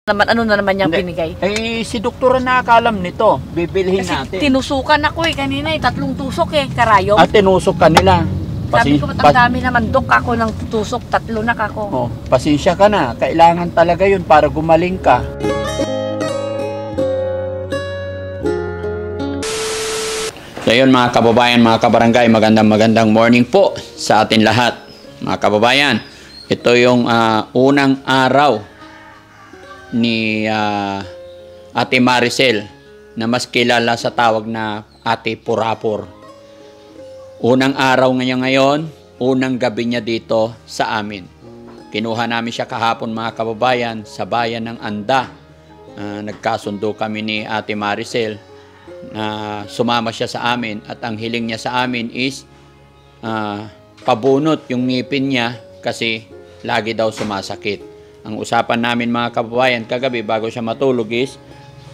Naman ano na naman niyang Hindi. binigay? Si doktor na nakakalam nito. Bibilhin Kasi natin. tinusukan ako kanina 3 tusok karayom. At tinusok kanila. Sabi ko, ang dami naman dok ako ng tusok, 3 na kako. Oh, pasensya ka na. Kailangan talaga yun para gumaling ka. So yun mga kababayan, mga kabarangay, magandang morning po sa atin lahat. Mga kababayan, ito yung unang araw ni Ate Maricel na mas kilala sa tawag na Ate Purapur. Unang araw ngayon, unang gabi niya dito sa amin. Kinuha namin siya kahapon mga kababayan sa bayan ng Anda. Nagkasundo kami ni Ate Maricel na sumama siya sa amin at ang hiling niya sa amin is pabunot yung ngipin niya kasi lagi daw sumasakit. Ang usapan namin mga kababayan kagabi bago siya matulog is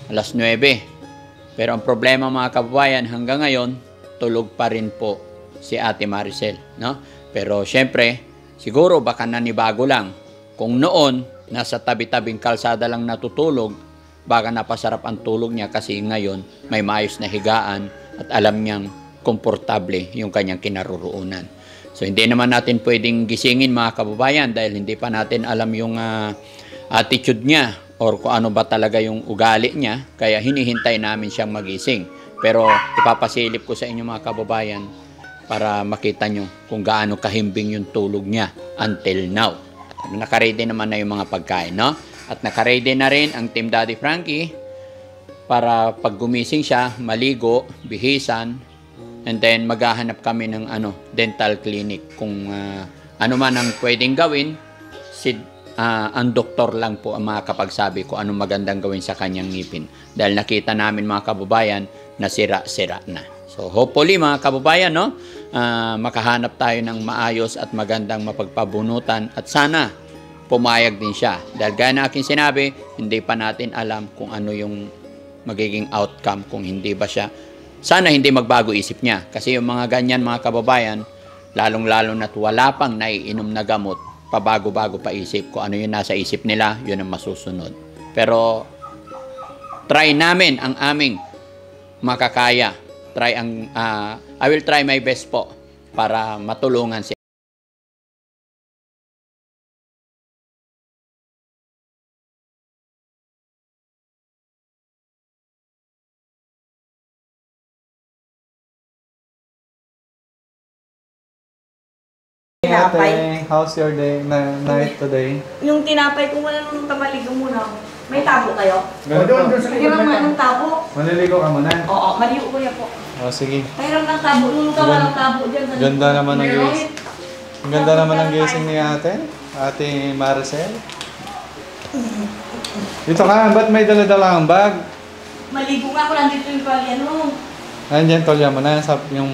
alas 9. Pero ang problema mga kababayan hanggang ngayon tulog pa rin po si Ate Maricel, no? Pero syempre siguro baka nanibago lang. Kung noon nasa tabi-tabing kalsada lang natutulog, baka napasarap ang tulog niya kasi ngayon may maayos na higaan at alam niyang komportable yung kanyang kinaroroonan. So hindi naman natin pwedeng gisingin mga kababayan dahil hindi pa natin alam yung attitude niya or kung ano ba talaga yung ugali niya, kaya hinihintay namin siyang magising. Pero ipapasilip ko sa inyo mga kababayan para makita nyo kung gaano kahimbing yung tulog niya until now. Nakaready naman na yung mga pagkain, no? At nakaready na rin ang Team Daddy Frankie para pag gumising siya, maligo, bihisan, and then maghahanap kami ng dental clinic. Kung ano man ang pwedeng gawin, ang doktor lang po ang makakapagsabi kung anong magandang gawin sa kanyang ngipin. Dahil nakita namin mga kababayan na sira-sira na. So hopefully mga kababayan, no, makahanap tayo ng maayos at magandang mapagpabunutan at sana pumayag din siya. Dahil gaya na aking sinabi, hindi pa natin alam kung ano yung magiging outcome, kung hindi ba siya. Sana hindi magbago isip niya. Kasi yung mga ganyan mga kababayan, lalong-lalo na't wala pang naiinom na gamot, pabago-bago pa isip. Kung ano yung nasa isip nila, yun ang masusunod. Pero try namin ang aming makakaya. I will try my best po para matulungan siya. Tinapay. How's your day, night today? Yung tinapay ko muna nung tamaligo muna. May tabo kayo? Ganito. Hiram nga ng tabo. Maliligo ka muna? Oo, maligo ko yan po. Sige. Hiram ng tabo. Nung ka walang tabo dyan. Ganda naman ng gising. Ganda naman ng gising ni Ate Maricel. Dito ka, ba't may dala-dala ang bag? Maligo nga ako, nandito yung palyano. Nandiyan, tolya mo na. Yung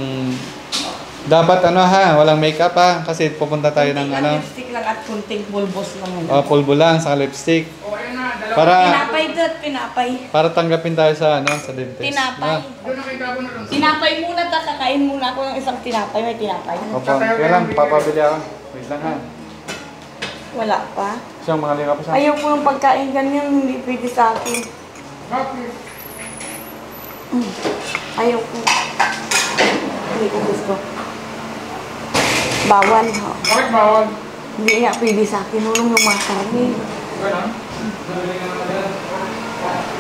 dapat walang makeup kasi pupunta tayo ng Lipstick lang at kunting pulbos lang. pulbo lang sa lipstick. Para Pinapay. para tanggapin tayo sa dentist. Tinapay. Tinapay muna, kakain muna ako ng isang tinapay. May tinapay. Kaya lang, papabili ako. Wait lang ha. Wala pa. Siyang mga linga pa siya. Ayaw ko ng pagkain ganyan, hindi pwede sa akin. Ayaw ko. Hindi ko gusto. Bawal. Bakit bawal? Hindi nga pwede sa akin nung mga karne. Ganon?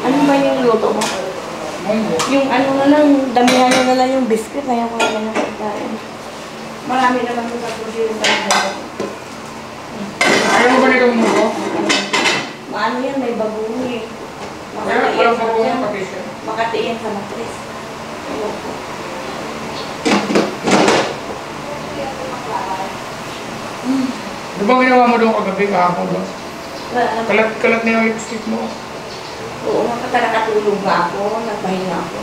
Ano ba yung luto mo? Munggo. Yung damihan na lang yung biscuit, ayaw ko na lang pagkain. Marami naman yung pagkain yung pagkain. Ayaw mo ba nito munggo? Maano yan, may bagoong eh. Kaya walang bago ng patisya. Makati yan sa matris. Ayaw ko. Di ba ginawa mo doon kagabi kahapon doon? Wala. Kalat na yung lipstick mo. Oo, nakatulog nga ako, nagpahinga ako.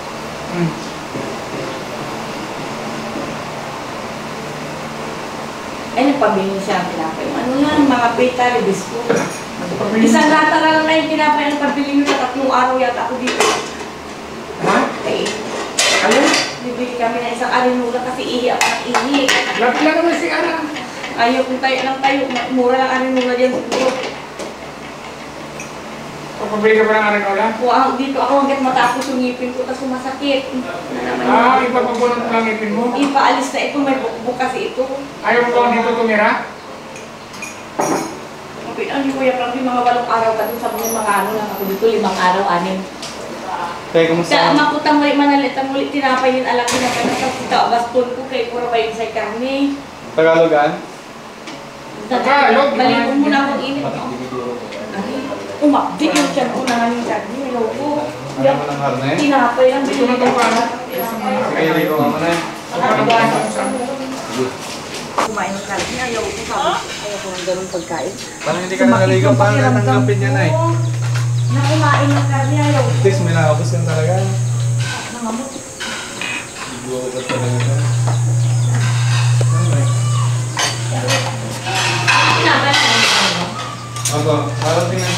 Ay, nagpabili siya ang tinapay. Ano lang, mga pita, biskuit. Isang lata na lang na yung tinapay ang pabili nyo na 3 araw yata ako dito. Ha? Eh, Ayun? bibili kami ng isang arinula kasi ihi ako ng ihi. Lapit lang naman si Ana. Ayaw kung tayo lang tayo, mura lang arinula dyan siguro. Pagpabili ka pa ng arenola? Dito ako hanggat matapos yung ngipin ko, tapos sumasakit. Na naman yun. Ipapabunot mo lang ngipin mo? Ipaalis na ito, may bukbuk kasi ito. Ayaw mo ba dito tumira? Ang Kuya Frank, yung mga 8 araw ka doon sa mga ano lang ako dito, 5 araw, 6. Kaya kumusta? Kaya makutang mo, manalitan mo, tinapay yung alak na kanya sa sita, baston ko, kay pura ba yung sa karne. Tagalogan? Tagalog. Balik mo muna akong init. Umabdi yung tiyan ko na yung karne, loko. Ayaw mo ng karne? Tinapay lang. Ito na itong paano? Sige, hindi ko muna. Kumain ng karne, ayaw ko sabi. Ayaw ko ng ganun pagkain. Parang hindi ka nangaligaw, paano natanggapin yan ay? Na kumain ng karne, ayaw ko. Tis, may nakapos yan talaga. Nangamot. Bukas talaga ka. Tinapay ko ng ano. Ako, parang tingnan.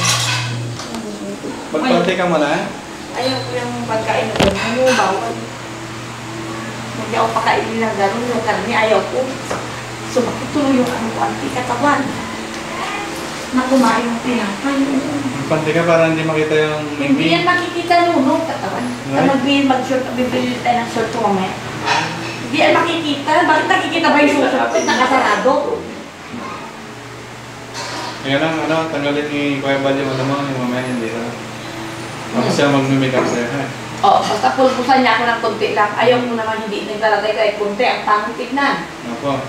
Pagpante ka muna eh. Ayaw ko yung pagkain na gano'n. Ano, bawal. Hindi ako pakainin ng gano'n. Yung karne, ayaw ko. Sumakit tuloy yung ano ko, anti katawan. Na kumain ng tinapay. Pagpante ka para hindi makita yung Hindi yan makikita nuno, katawan. Right. Mag-short, bibili tayo ng short ko mamaya. Hindi yan makikita. Bakit nakikita ba yung short ko? Nakasarado. Kaya lang, tanggalin ni Kuya Bal yung yung mamaya hindi ka. Tapos siya mag-make up sa'yo, ha? Oo, basta pulpusan niya ako ng konti lang. Ayaw mo naman hindi naglalagay kahit konti. Ang pangit tignan. Ako.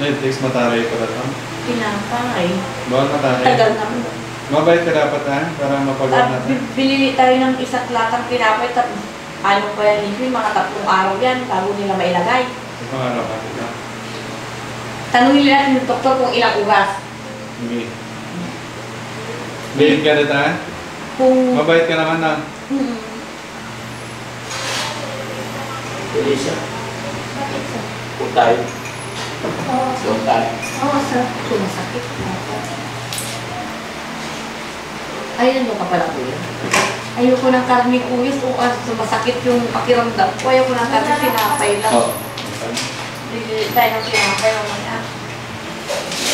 Netflix mataray pala ito. Tinapay. Bawal mataray. Tagal naman. Mabait ka dapat, ha? Para mapagawa natin. Binili tayo ng isang latang tinapay. Tapos ano pa yan, Nicky? Mga 3 araw yan bago nila mailagay. Sa pangaraw ka, diba? Tanungin nila yung doktor kung ilang ugas. Hindi. Late ka rin, ha? Kung... Mabait ka naman, ha? Elisa, Bakit sir? kung tayo. Oo, Doon tayo. Oo, sir. Sumasakit. Ayun ka pala, kuya. Ayoko ng karne, kuya. Sumasakit yung pakiramdam ko. Ayoko ng karne, tinapay lang. Oo. Bili tayo ng tinapay mamaya.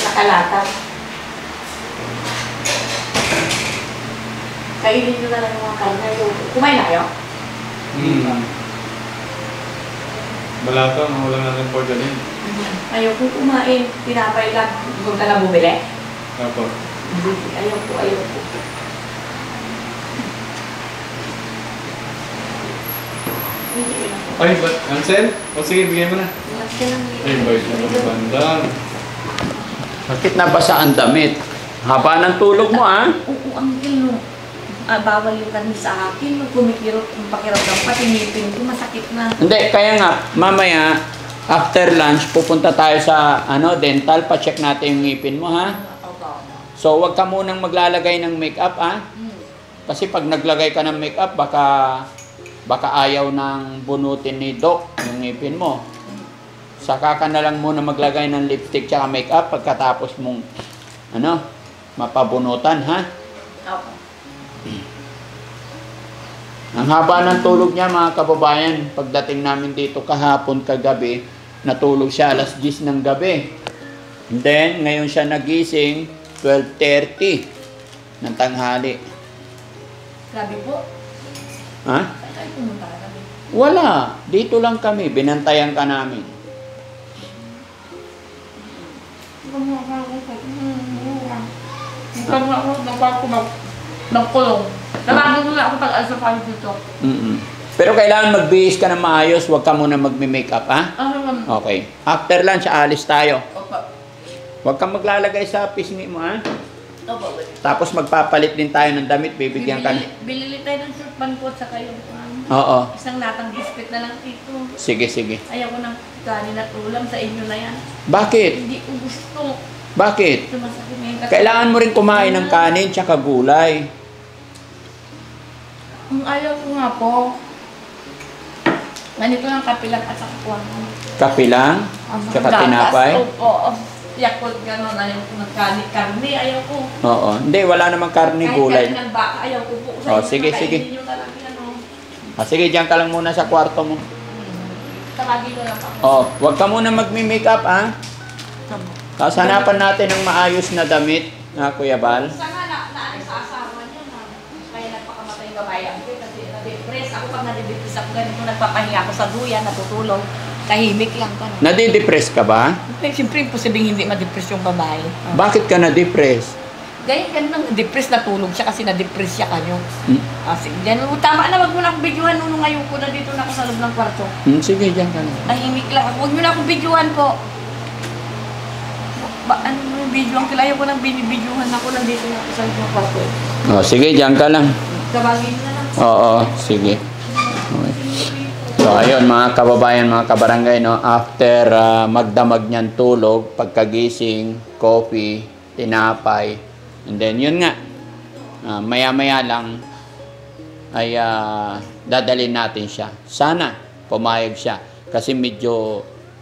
Nakalata. Kainin nyo na lang yung mga karne. Kumain na kayo? Balato, mahulang natin porcelain. Ayoko kumain. Tinapay lang. Huwag ka lang bumili. Apo. Ayoko. Ay, Ansel? O sige, bigay mo na. Mas ka lang. Ay, bait na ng bandang. Bakit nabasa ang damit? Haba ng tulog mo, ha? Oo, ang gilo. Bawal yung karne sa akin. Nung kumikirot yung pakiramdam, pati ngipin ko, masakit na. Hindi, kaya nga, mamaya, after lunch, pupunta tayo sa dental, pa-check natin yung ngipin mo, ha? So, wag ka munang maglalagay ng makeup, ha? Kasi pag naglagay ka ng makeup, baka ayaw ng bunutin ni Doc yung ngipin mo. Saka ka na lang muna maglagay ng lipstick tsaka makeup pagkatapos mong mapabunutan, ha? Okay. Ang haba ng tulog niya, mga kababayan. Pagdating namin dito kahapon, kagabi, natulog siya alas 10 ng gabi. And then, ngayon siya nagising 12:30 ng tanghali. Grabe po. Ha? Saan tayo pumunta kami? Wala. Dito lang kami. Binantayan ka namin. Nagkulong. Nabagod mo na ako pag-alsa pa dito. Pero kailangan magbihis ka ng maayos. Huwag ka muna magme-makeup, ha? Okay. After lunch, aalis tayo. Opo. Huwag kang maglalagay sa pisngi mo, ha? Opo. Tapos magpapalit din tayo ng damit. Bibigyan ka. Bilili tayo ng short pan ko at saka yung Oo. isang latang biscuit na lang dito. Sige, sige. Ayaw ko ng kanin at ulam sa inyo na yan. Bakit? Hindi ko gusto. Bakit? Sumasakit na yung katawan. Kailangan mo rin kumain ng kanin tsaka gulay. Ang ayaw ko nga po. Ganito lang kapilang at saka kuwan. Kape lang? Tsaka tinapay? Opo. Yakult gano'n. Ayaw ko ng karne. Ayaw ko. Oo. Hindi, wala namang karne, gulay. Kahit ng baka, ayaw ko po. Oh, sige, sige. Kainin nyo talaga yan, Sige, diyan ka lang muna sa kwarto mo. Tawagin ko lang ako. Oh, huwag ka muna magme-makeup, ha? Tapos hanapan natin ng maayos na damit, Kuya Bal. Sana na sa asawa niya, ako ganito, nagpapahinga ako sa duyan, natutulog. Tahimik lang ka. Nadidepress ka ba? Siyempre, imposibleng hindi ma-depress yung babae. Bakit ka na-depress? Ganyan nang depress, natulog siya kasi na-depress siya kanyo. Hmm? Kasi, yan, tama na, wag mo na akong videohan nung ngayon ko na dito na ako sa loob ng kwarto. Sige, dyan ka na. Tahimik lang ako. Huwag nyo na akong videohan po. Ano yung videohan? Kaya ko nang binibidyohan ako nandito na ako sa loob ng kwarto. Sige, dyan ka lang. Sabagin na lang. Oo, sige. Okay. So, ayun mga kababayan, mga kabarangay, no? After magdamag niyan tulog, pagkagising, coffee, tinapay, and then yun nga, maya-maya lang ay dadalhin natin siya. Sana pumayag siya kasi medyo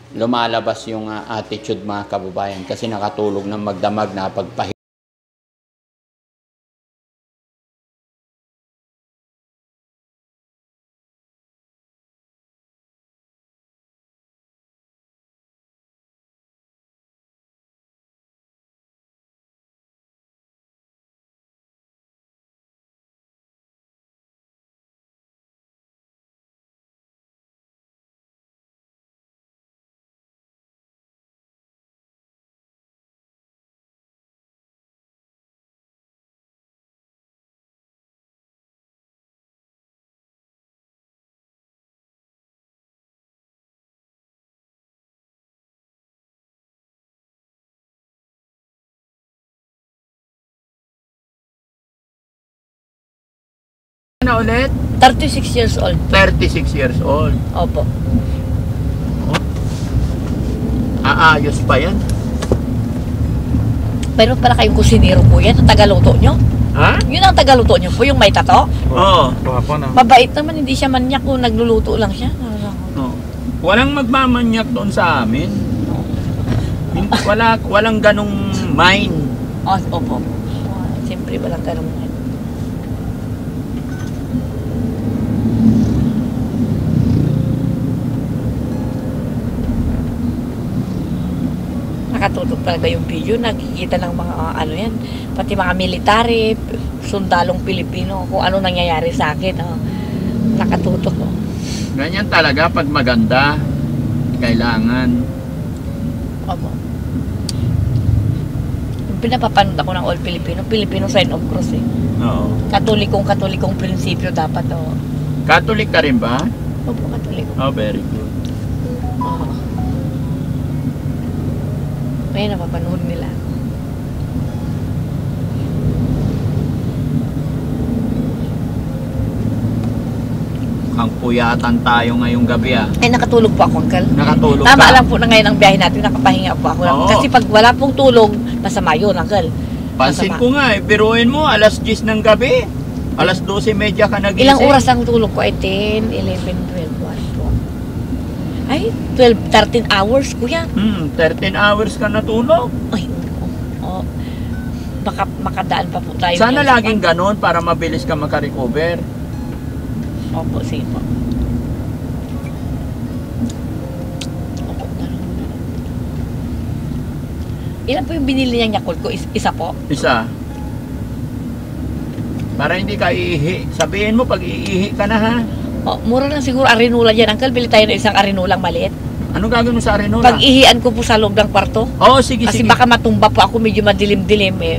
lumalabas yung attitude mga kababayan kasi nakatulog ng magdamag na pagpahinga. Na ulit? 36 years old. 36 years old. Opo. Aayos pa yan? Pero pala kayong kusinero po yan, ang tagaluto nyo. Ha? Yun ang tagaluto nyo po, yung may tato. Oo. Kahapon ah. Mabait naman, hindi siya manyak kung nagluluto lang siya. Oh. Walang magmamanyak doon sa amin. Walang ganong mind. Opo. Siyempre, walang ganun. Nakatutok talaga yung video, nakikita ng mga ano yan, pati mga military, sundalong Pilipino, kung ano nangyayari sa akin. Nakatutok. Ganyan talaga pag maganda, kailangan. Opo. Yung pinapapanood ako ng All Filipino, Filipino Sign of Cross eh. Oo. Katolikong prinsipyo dapat. Catholic ka rin ba? Opo, katolik. Oh, very good. Ngayon napapanood nila. Mukhang puyatan tayo ngayong gabi ah. Ay, nakatulog po ako, Uncle. Nakatulog Tama ka? lang po na ngayon ang biyahe natin, nakapahinga po ako. Oo. Kasi pag wala pong tulog, masama yun, Uncle. Pansin Masama. ko nga eh, biruin mo, alas 10 ng gabi. Alas 12:30 ka nagising. Ilang oras ang tulog ko? Ay, 10, 11, 12, 1, 2. Ay, 12, 13 hours, kuya. 13 hours ka natulog. Ay, baka makadaan pa po tayo. Sana ngayon. laging ganon para mabilis ka makarecover. Opo, sige po. Opo, ilan po yung binili niyang Yakult ko? Isa po? Isa. Para hindi ka iihi. Sabihin mo pag iihi ka na ha. Mura lang siguro arinula dyan. Uncle, bili tayo ng isang arinulang maliit. Anong gagawin mo sa Arenola? Pag ihian ko po sa loob ng kwarto. Oo, sige, Kasi sige. baka matumba po ako, medyo madilim-dilim eh.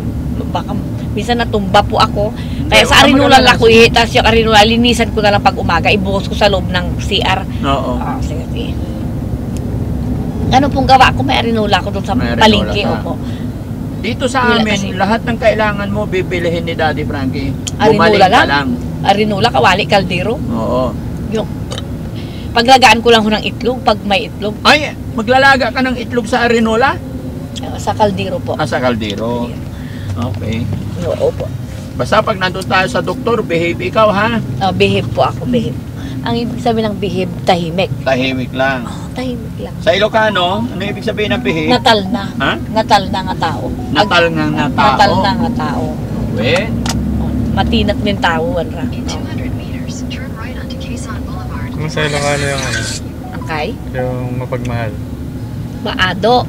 Baka minsan natumba po ako. Kaya Hindi, sa wala arinula magagawa. lang ako ihi. Tapos yung arinula, linisan ko na lang pag umaga. Ibuhos ko sa loob ng CR. Oo. Sige, sige. Ano pong gawa ko? May arinula ako doon sa May arinola palengke. ka. Opo. Dito sa Wala amin, kasi. lahat ng kailangan mo bibilihin ni Daddy Frankie. Arinula Bumaling ka lang? lang. Arinula, kawali, kaldero. Oo. Yung paglagaan ko lang ho ng itlog, pag may itlog. Ay, maglalaga ka ng itlog sa Arenola? Sa kaldero po. Sa kaldero. Okay. Opo. Basta pag nandun tayo sa doktor, behave ikaw ha. Behave po ako, behave. Ang ibig sabihin ng behave, tahimik. Tahimik lang. Tahimik lang. Sa Ilocano, ano ibig sabihin ng behave? Natal na. Ha? Natal na nga tao. Natal nga nga tao. Natal na nga tao. We? Matinat din tao, Wanra. In 200 meters, turn right onto Quezon Boulevard. Kung sa Ilocano yung ano, Ang kay? yung mapagmahal. Maado.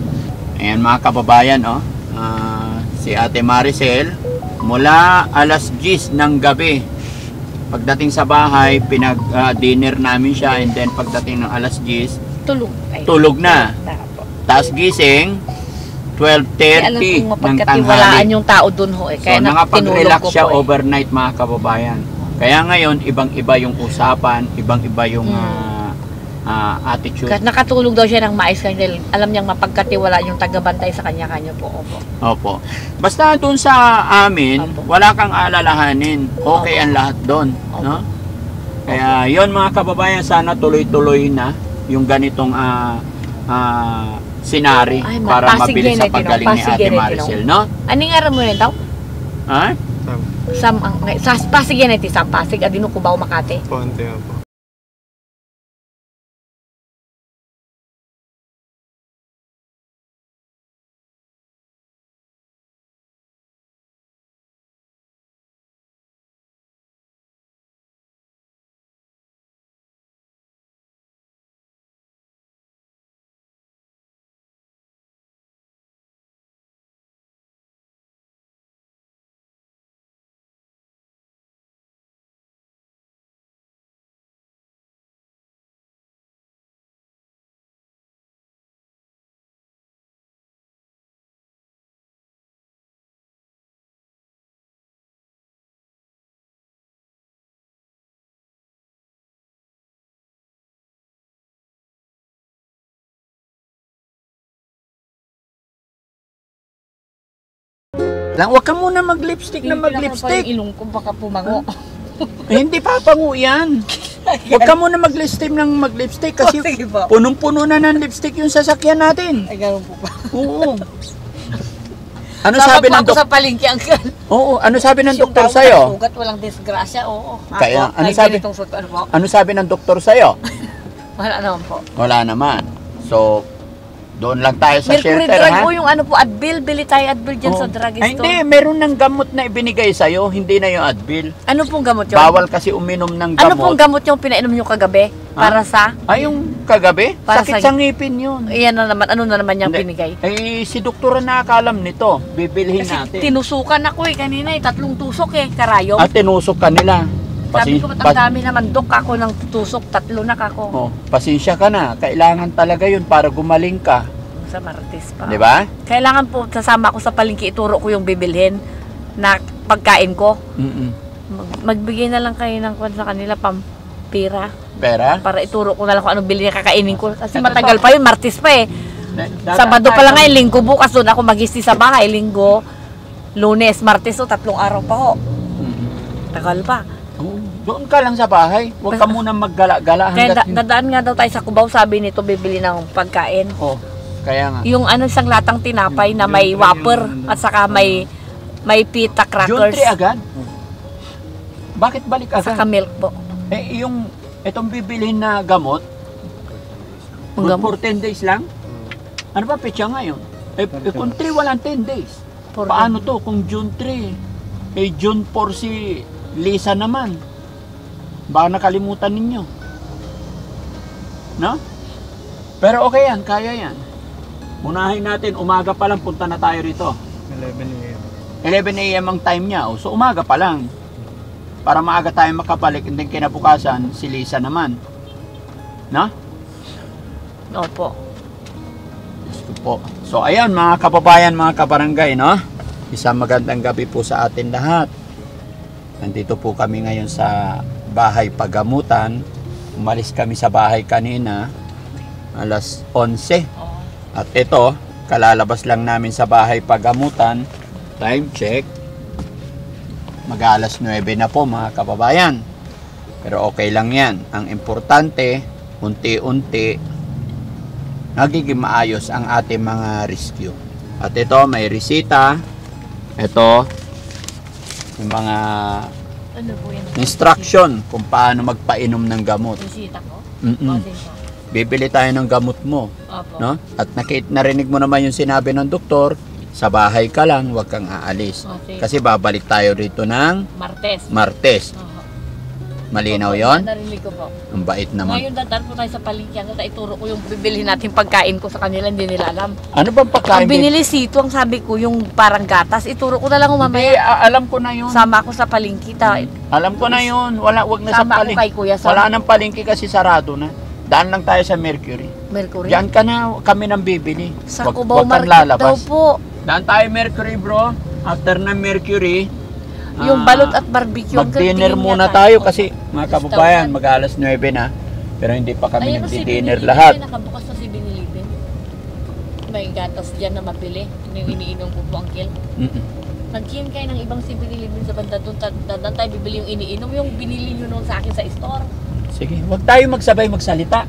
Ayan mga kababayan, oh. Si Ate Maricel, mula alas 10 ng gabi Pagdating sa bahay, dinner namin siya, and then pagdating ng alas 10, Tulog. Ay, tulog na. Tapo. Tapos gising, Alam 12:30 kong ng mapagkatiwalaan tanghali. yung tao dun ho eh. So, Kaya nakapag-relax tinulog ko siya po eh. overnight, mga kababayan. Kaya ngayon, ibang-iba yung usapan, ibang-iba yung attitude. Kasi nakatulog daw siya ng maayos kasi dahil alam niyang mapagkatiwalaan yung tagabantay sa kanya-kanya po. Opo. Opo. Basta dun sa amin, Opo. wala kang alalahanin. Okay Opo. ang lahat doon, Opo. no? Kaya yon mga kababayan, sana tuloy-tuloy na yung ganitong senary Ay, para Pasig mabilis sa Genetic, paggaling ni Pasig Ate Genetic, Maricel, no? Ano nga rin mo rin daw? Ha? Sa Pasig yan ito, sa Pasig, Adino, Cubao, Makati. Ponte po. Lang, wag ka muna mag-lipstick na mag-lipstick. Ilong ko baka pumango. Hindi papango yan. Huwag ka muna mag-lipstick ng mag-lipstick kasi Sige po. punong-puno na ng lipstick yung sasakyan natin. Ay, gano'n po ba? Oo. Ano Sama sabi po ng ako sa palengke, Uncle. Oo, ano sabi ng Yung doktor tao sa'yo? na sugat, walang disgrasya, oo. Kaya, Ako, ano kahit sabi? ganitong sugat, ano po? Ano sabi ng doktor sa'yo? Wala naman po. Wala naman. So, doon lang tayo sa Mercury shelter, drug ha? po yung ano po, Advil. Bili tayo Advil dyan Oo. sa drugstore. Ay, hindi, meron ng gamot na ibinigay sa'yo, hindi na yung Advil. Ano pong gamot yun? Bawal kasi uminom ng Ano pong gamot. gamot yung pinainom nyo kagabi? Para sa? Ay, yung kagabi? Para Sakit sa- sa ngipin yun. Iyan na naman, ano na naman niyang Hindi. binigay? Eh, si doktor ang nakakalam nito. Bibilhin Kasi natin. tinusukan ako eh kanina eh, 3 tusok eh, karayom. At tinusok ka nila. Sabi ko, ba't ang dami naman, Dok, ako ng tusok, 3 na kako. Oh, pasensya ka na. Kailangan talaga yun para gumaling ka. Sa Martes pa. Di ba? Kailangan po, sasama ako sa palengke, ituro ko yung bibilhin na pagkain ko. Mm-mm. Magbigay na lang kayo ng kwan sa kanila, pampira. Pera? Para ituro ko na lang kung anong bilhin na kakainin ko. Kasi matagal pa yun, Martes pa eh. Dadaan Sabado pa tayo. lang ngayon, Linggo bukas doon ako mag-isti sa bahay. Linggo, Lunes, Martes, so 3 araw pa ho. Mm-mm. Tagal pa. Oh, doon ka lang sa bahay. Huwag ka muna maggala-gala Kaya hanggat... dadaan nga daw tayo sa Cubao, sabi nito bibili ng pagkain. Oh, kaya nga. Yung ano isang latang tinapay na may whopper at saka may pita June crackers. 3 agad? Bakit balik agad? Saka milk po. Eh, yung itong bibilhin na gamot, Ang gamot. for 10 days lang? Ano ba petsa ngayon? Eh, kung 3 walang 10 days. For Paano to kung June 3? Eh, June 4 si Lisa naman. Baka nakalimutan ninyo. No? Pero okay yan, kaya yan. Unahin natin, umaga pa lang punta na tayo rito. 11 a.m. 11 a.m. ang time niya. Oh. So umaga pa lang. Para maaga tayo makabalik, and then kinabukasan, si Lisa naman. No? Opo. Gusto po. So ayan mga kababayan, mga kabarangay, no? Isang magandang gabi po sa atin lahat. Nandito po kami ngayon sa bahay pagamutan. Umalis kami sa bahay kanina, alas 11. At ito, kalalabas lang namin sa bahay pagamutan. Time check. Mag-alas 9 na po mga kababayan. Pero okay lang yan. Ang importante, unti-unti, nagiging maayos ang ating mga rescue. At ito, may resita. Ito, yung mga Ano po yan? instruction kung paano magpainom ng gamot. Bisita ko? Mm-mm. Bibili tayo ng gamot mo. Opo. No? At narinig mo naman yung sinabi ng doktor, sa bahay ka lang, huwag kang aalis. Okay. Kasi babalik tayo rito ng Martes. Martes. Oho. Malinaw yon? Narinig ko po. Ang bait naman. Ngayon dadaan po tayo sa palengke. Hanggang ituro ko yung bibili natin pagkain ko sa kanila. Hindi nila alam. Ano bang pagkain? Ang binili sito, ang sabi ko, yung parang gatas. Ituro ko na lang Hindi, mamaya. alam ko na yun. Sama ako sa palengke. Alam ko na yun. Wag na sa Sama ako palengke. kay Kuya Wala sa nang palengke kasi sarado na. Daan lang tayo sa Mercury. Mercury. Diyan ka na kami nang bibili. Sa Wag- Cubao wag kang Market daw lalabas. po. Daan tayo Mercury, bro. After ng Mercury, Yung balot at barbecue. ang mag-dinner tingin muna niya tayo tayo. kasi mga kababayan, mag-alas 9 na. Pero hindi pa kami Ayun, nagdi-dinner 7-Eleven, lahat. may nakabukas na 7-Eleven. May gatas dyan na mabili. Yung iniinom ko po, Uncle. Mm-mm. Nagkiin kayo ng ibang 7-Eleven sa banda doon. Dadaan tayo bibili yung iniinom. Yung binili nyo noon sa akin sa store. Sige, wag tayo magsabay magsalita.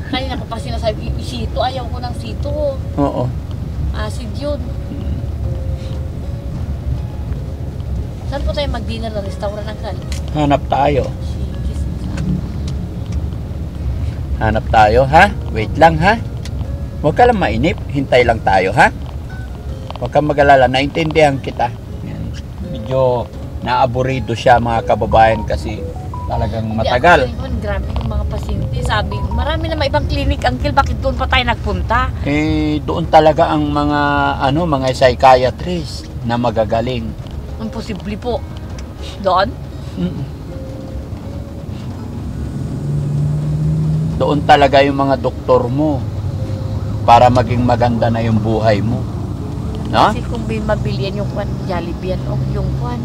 Kanina ko pa sinasabi, sito, ayaw ko ng sito. Oo. Acid yun. Saan po tayo mag-dinner na restaurant, Uncle? Hanap tayo. Shikis. Hanap tayo, ha? Wait lang, ha? Huwag ka lang mainip. Hintay lang tayo, ha? Huwag kang mag-alala. Naintindihan kita. Yan. Medyo naaburido siya, mga kababayan, kasi talagang matagal. Hindi, ako, grabe yung mga pasyente. Sabi, marami na ibang clinic, Uncle. Bakit doon pa tayo nagpunta? Doon talaga ang mga psychiatrist na magagaling. Imposible po. Doon? Mm. Doon talaga yung mga doktor mo para maging maganda na yung buhay mo. No? Kasi kung mabilihan yung kwan, Jollibee yan, o yung kwan,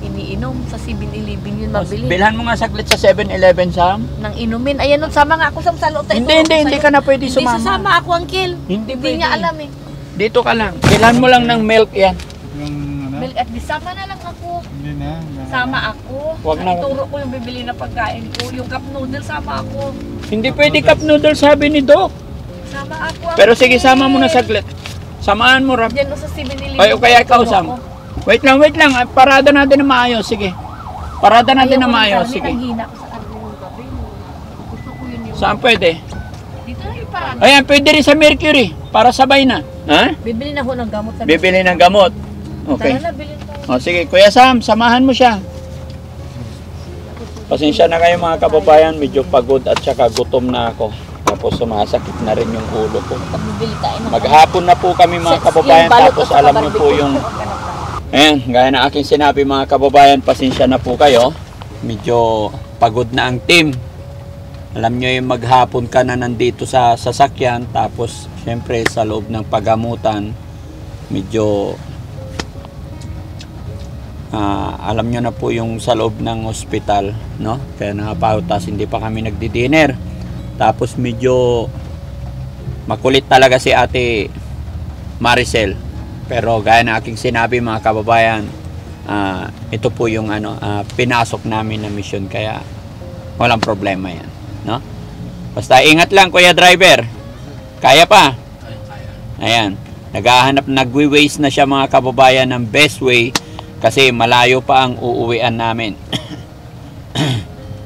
iniinom sa 7-Eleven yun mabili. Bilhan mo nga saglit sa 7-Eleven, Sam. Nang inumin. Ayan, nun, sama nga ako sa loob. Hindi ka na pwede Hindi sumama. sasama ako, Uncle. Hindi Hindi pwede. niya alam eh. Dito ka lang. Bilhan mo lang ng milk yan. Yung ano? Milk at sama na lang ako. Hindi na. Sama ako. Wag na. Ituro ko yung bibili na pagkain ko. Yung cup noodle, sama ako. Hindi pwede cup noodle, sabi ni Doc. Sama ako. Pero sige, Uncle. sama mo na saglit. Samaan mo, Rap. Diyan o sa 7-Eleven. Ay, o kaya ikaw, Ituro Sam. ko. Wait lang. Parada natin na maayos. Sige. Parada natin na Ayaw ko ng maayos. karne, Sige. nanghina ko sa karne ng gabi. Gusto ko yun yung... Saan pwede? Dito na yung parang. Ayan, pwede rin sa Mercury. Para sabay na. Ha? Bibili na ho ng gamot sa Bibili ng gamot. Okay. Tara na, bilhin tayo. O sige, Kuya Sam, samahan mo siya. Pasensya na kayo mga kababayan, medyo pagod at saka gutom na ako. Tapos sumasakit na rin yung ulo ko. Bibili tayo ng Maghapon na po kami mga kababayan, Yung balot tapos at saka alam niyo po barbecue. yung... Ayan, gaya na aking sinabi mga kababayan, pasensya na po kayo. Medyo pagod na ang team. Alam niyo yung maghapon ka na nandito sa sasakyan, tapos syempre sa loob ng pagamutan, medyo... alam nyo na po yung sa loob ng ospital, no? Kaya nakapautas, hindi pa kami nagdi-dinner. Tapos medyo makulit talaga si Ate Maricel. Pero gaya na aking sinabi mga kababayan, ito po yung pinasok namin na mission, kaya walang problema yan, no? Basta ingat lang, Kuya Driver. Kaya pa? Ayan, nagwi-waste na siya mga kababayan ng best way. Kasi malayo pa ang uuwian namin.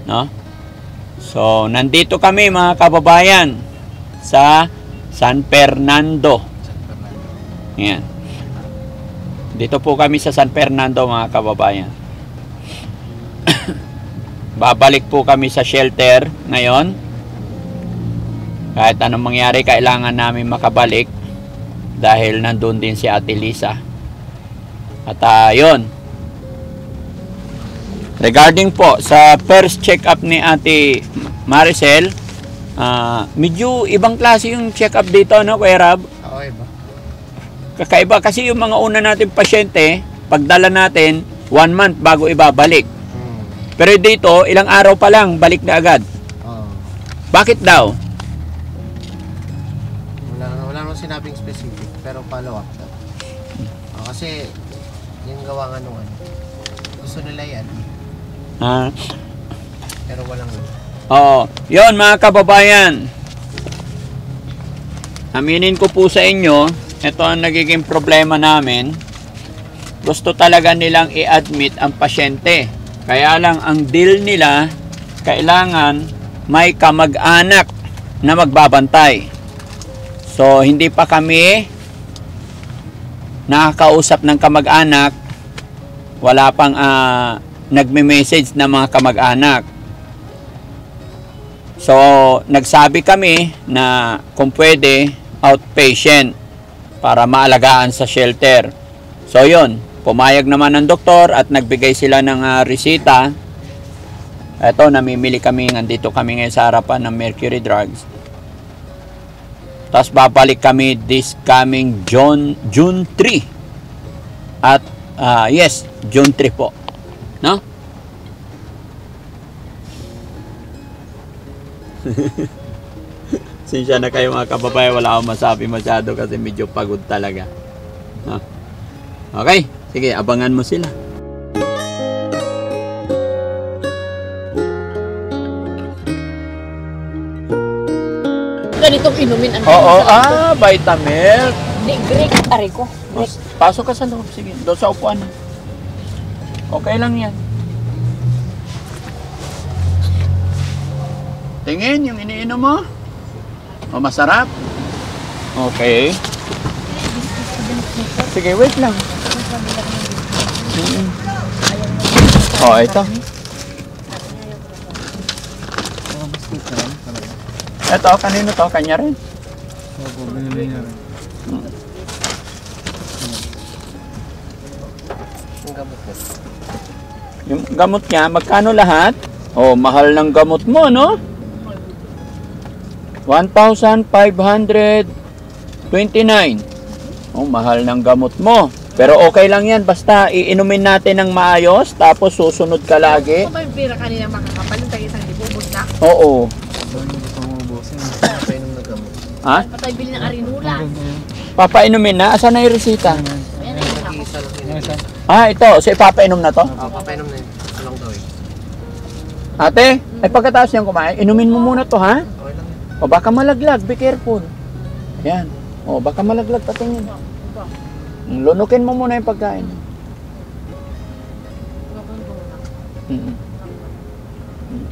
No? So, nandito kami mga kababayan sa San Fernando. Yan. Dito po kami sa San Fernando mga kababayan. Babalik po kami sa shelter ngayon. Kahit anong mangyari, kailangan namin makabalik dahil nandun din si Ate Lisa. At yun, regarding po sa first check-up ni Ate Maricel, medyo ibang klase yung check-up dito, no, Kuya Rab? Okay ba? Kakaiba kasi yung mga una natin pasyente, pagdala natin 1 month bago ibabalik. Pero dito, ilang araw pa lang, balik na agad. Bakit daw? Wala nang sinabing specific, pero follow up daw. Kasi yung gawa nga nung gusto nila yan, pero walang yun mga kababayan, aminin ko po sa inyo, ito ang nagiging problema namin. Gusto talaga nilang i-admit ang pasyente, kaya lang ang deal nila, kailangan may kamag-anak na magbabantay. So hindi pa kami nakakausap ng kamag-anak, wala pang nagme-message na mga kamag-anak. So, nagsabi kami na kung pwede, outpatient para maalagaan sa shelter. So, yun. Pumayag naman ng doktor at nagbigay sila ng resita. Eto, namimili kami. Nandito kami ngayon sa harapan ng Mercury Drugs. Tapos babalik kami this coming June 3. At, yes, June 3 po. No? Sinsya na kayo mga kababayan, wala akong masabi masyado kasi medyo pagod talaga. No? Okay, sige, abangan mo sila. Ganitong inumin ang Oo, Vitamilk. Di, Greg, aray ko. Greg. Pasok ka sa loob, sige, doon sa upuan. Okay lang yan. Tingin yung iniinom mo. O, masarap. Okay. Sige, wait lang. Oh, ito. Ito, kanino to? Kanya rin. Opo, binili niya rin. Ang gamot ko. Yung gamot niya, magkano lahat? Oh, mahal ng gamot mo, no? 1,529. Oh, mahal ng gamot mo. Pero okay lang yan, basta iinumin natin ng maayos, tapos susunod ka lagi. Ano ba yung pira kanina makakapal? Yung tayo isang libubos na? Oo. Painom na gamot. Ha? Patay bili ng arinula. Papainumin na? Asan na yung resita? Ayan na yun ako. Nag-iisa lang Yung yun. isa. Ah, ito. So, ipapainom na to? Papainom na yun. Anong gawin? Ate, ay pagkatapos niyang kumain, inumin mo muna to, ha? Okay lang yun. O baka malaglag, be careful. Yan. O baka malaglag, patingin. Lunukin mo muna yung pagkain. Mm-mm.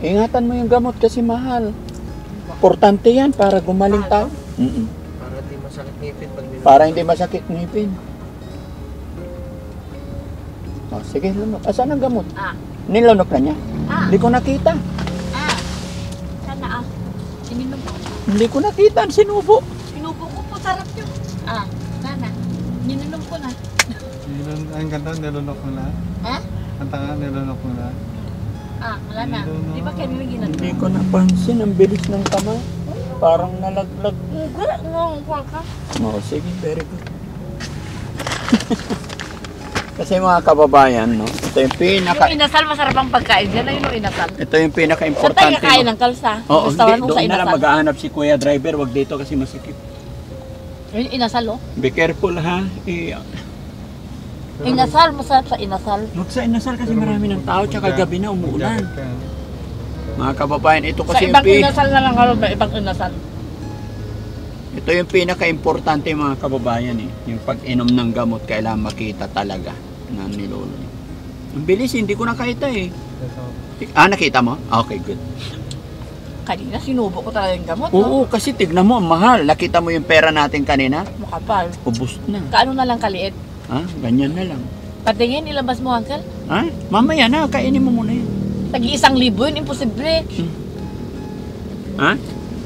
Ingatan mo yung gamot kasi mahal. Importante yan para gumaling tayo. Mm-mm. Para di masakit ngipin pag nilunok. Para hindi masakit ngipin. O, sige, lunok. Asan ang gamot? Nilunok na niya? Hindi ko nakita. Sana Ininom ko. Hindi ko nakita. Sinubo. Sinubo ko po, sarap yun. Sana. Ininom ko na. Ang ganda, nilunok mo na. Ha? Ang tanga, nilunok mo na. Wala na. Di ba kayo may ginagawa? Hindi ko napansin. Ang bilis ng kamay. Parang nalaglag. Ngong ko ka. Oo, sige. Very good. Kasi mga kababayan, no? Ito yung Yung inasal, masarap ang pagkain. Yan na yung inasal. Ito yung Saan tayo pinaka-importante. kakain ng kalsa? Oo, Restaurant hindi. mo sa Doon na lang inasal. maghahanap si Kuya Driver. Wag dito kasi masikip. Yung inasal, oh. Be careful, ha? Inasal, masarap sa inasal. Huwag sa inasal kasi marami ng tao. Tsaka gabi na umuulan. Jacket ka. Mga kababayan, ito Sa kasi ibang inasal na lang karoon ba? Ibang inasal. ito yung pinaka-importante mga kababayan eh. Yung pag-inom ng gamot, kailangan makita talaga na nilolo. Ang bilis, hindi ko nakita eh. Nakita mo? Okay, good. Kanina, sinubo ko talaga yung gamot, no? Oo, kasi tignan mo, ang mahal. Nakita mo yung pera natin kanina? Makapal. Ubus na. Kaano na lang kaliit? Ha? Ganyan na lang. Patingin, ilabas mo, uncle. Ha? Mamaya na, kainin mo muna yun. Tagi-1,000 yun, imposible. Ha?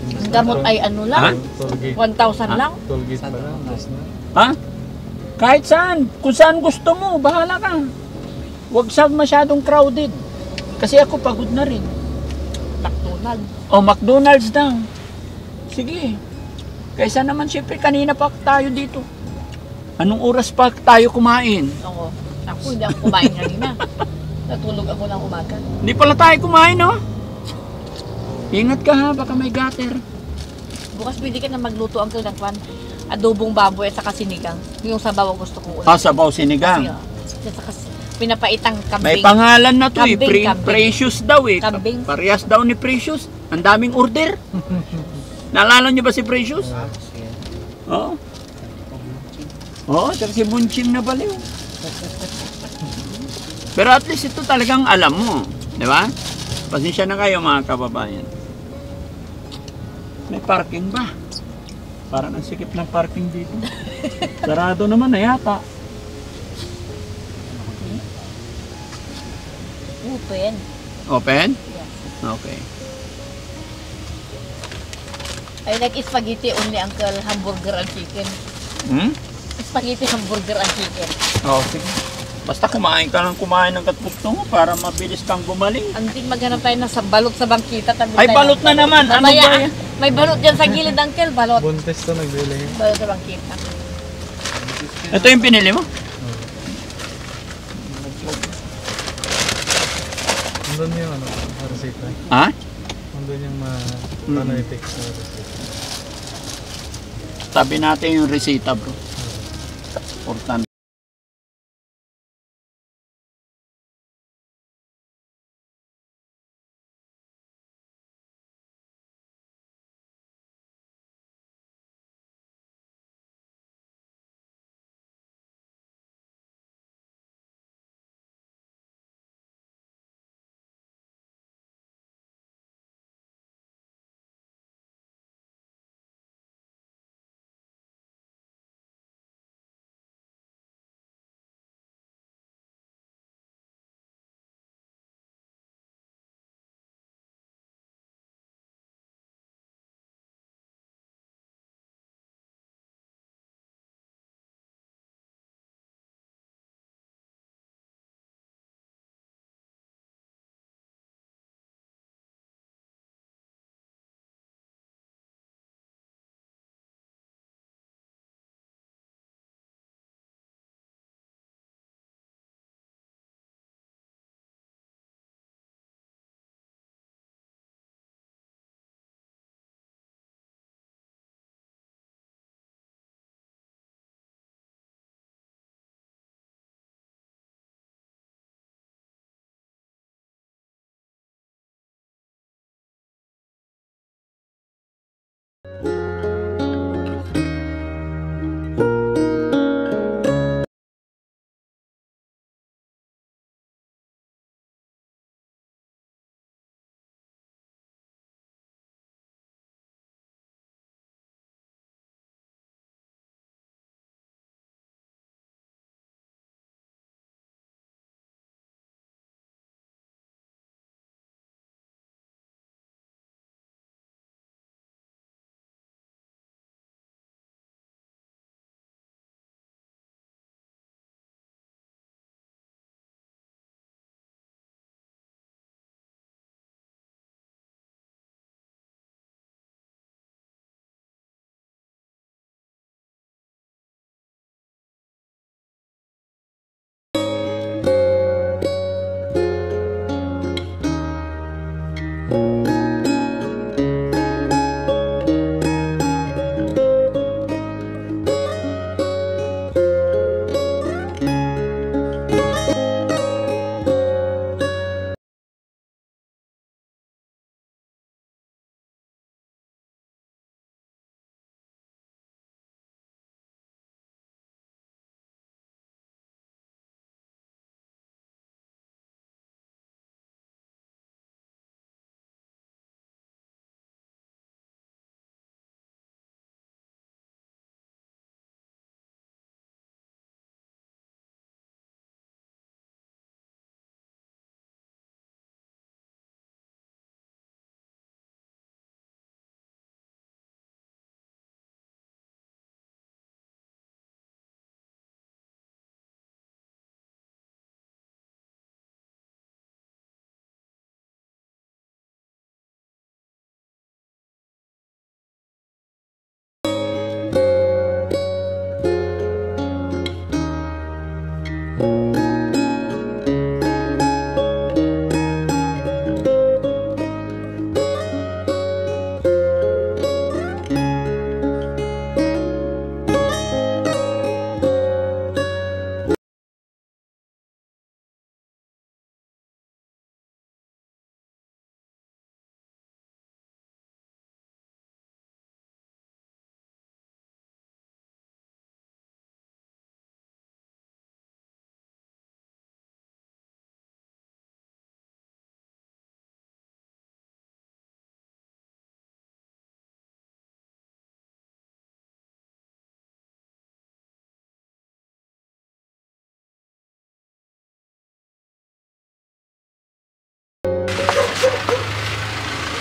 Ang gamot ay ano lang, 1,000 lang. Tollgate pa lang, last na. Ha? Kahit saan. Kung saan gusto mo, bahala ka. Huwag sa masyadong crowded. Kasi ako pagod na rin. McDonald's. O, McDonald's daw. Sige. Kaysa naman siyempre kanina pa tayo dito. Anong oras pa tayo kumain? Oo. Ako, hindi ako kumain kanina. Natulog ako ng umaga. Hindi pala tayo kumain, no? Ingat ka ha, baka may gutter. Bukas pwede ka na magluto ang ng kwan. Adobong baboy at saka sinigang. Yung sabaw ang gusto ko ulit. Sabaw sinigang. Pinapaitang May kambing. pangalan na to Kambing, eh. kambing. Precious daw eh. Kambing. Parehas daw ni Precious. Ang daming order. Naalala niyo ba si Precious? Oo. Oo, tsaka si Bunching na baliw. Pero at least ito talagang alam mo. Di ba? Pasensya na kayo mga kababayan. May parking ba? Parang ang sikip ng parking dito. Sarado naman na yata. Open. Open? Yes. Okay. I like spaghetti only, Uncle. Hamburger and chicken. Spaghetti, hamburger and chicken. Oh, sige. Basta kumain ka ng katbukto mo para mabilis kang gumaling. Anting maghanap tayo na sa balot sa bangkita. Tabi Ay, tayo balot ng na naman. Ano Mamaya, ba yan? may balot dyan sa gilid, Uncle. Balot. Buntis to nagbili. Balot sa bangkita. Ito yung pinili mo? Nandun yung ano, resita. Ha? Nandun yung paano i-fix na resita. Tabi natin yung resita, bro. Importante.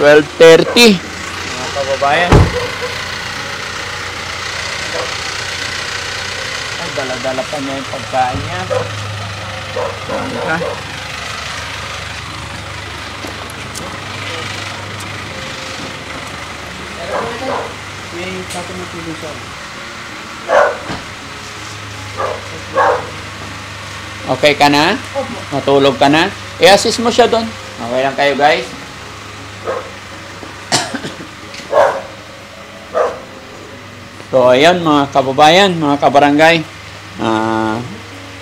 12:30. Mga kababayan. Ay, dala-dala pa niya yung pagkain niya. Okay. Okay ka na? Matulog ka na? I-assist mo siya doon. Okay lang kayo, guys? So, ayun mga kababayan, mga kabarangay.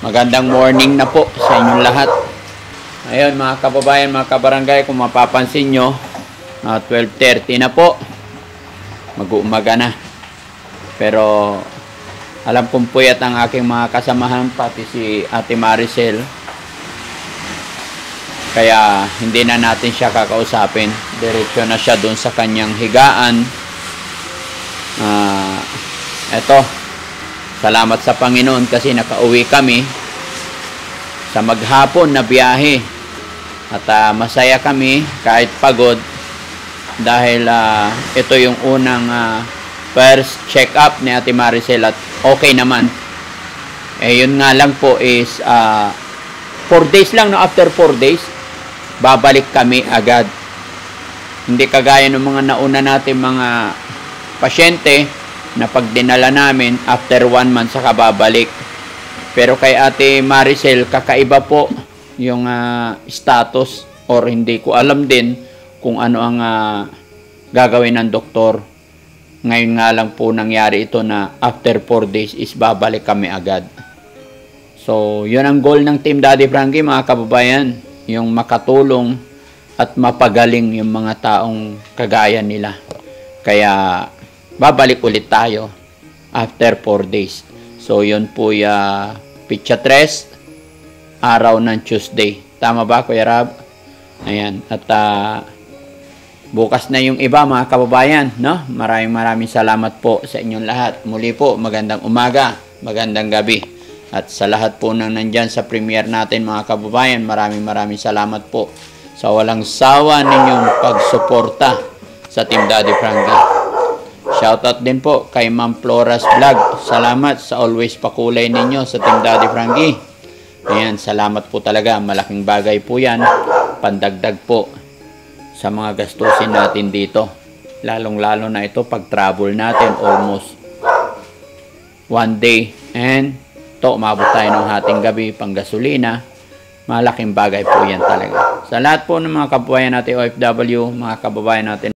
Magandang morning na po sa inyong lahat. Ayun mga kababayan, mga kabarangay, kung mapapansin nyo, 12:30 na po. Mag-uumaga na. Pero alam kong puyat ang aking mga kasamahan, pati si Ate Maricel. Kaya hindi na natin siya kakausapin. Diretso na siya doon sa kanyang higaan. Eto, salamat sa Panginoon kasi nakauwi kami sa maghapon na biyahe. At masaya kami kahit pagod dahil ito yung unang first check-up ni Ate Maricel at okay naman. Yun nga lang po is 4 days lang, no? After 4 days, babalik kami agad. Hindi kagaya ng mga nauna natin mga pasyente na pag dinala namin, after 1 month saka babalik. Pero kay Ate Maricel, kakaiba po yung status, or hindi ko alam din kung ano ang gagawin ng doktor. Ngayon nga lang po nangyari ito na after 4 days is babalik kami agad. So, yun ang goal ng Team Daddy Frankie, mga kababayan. Yung makatulong at mapagaling yung mga taong kagaya nila. Kaya, babalik ulit tayo after 4 days. So, yun po yung Pitsa 3, araw ng Tuesday. Tama ba, Kuya Rab? Ayan. At bukas na yung iba, mga kababayan, no? Maraming salamat po sa inyong lahat. Muli po, magandang umaga, magandang gabi. At sa lahat po nang nandyan sa premiere natin, mga kababayan, maraming salamat po sa walang sawa ninyong pagsuporta sa Team Daddy Frankie. Shoutout din po kay Ma'am Flora's Vlog. Salamat sa always pakulay ninyo sa Team Daddy Frankie. Ayan, salamat po talaga. Malaking bagay po yan. Pandagdag po sa mga gastusin natin dito. Lalong-lalo na ito pag travel natin almost 1 day. And to, umabot tayo ng hating gabi pang gasolina. Malaking bagay po yan talaga. Sa lahat po ng mga kababayan natin OFW, mga kababayan natin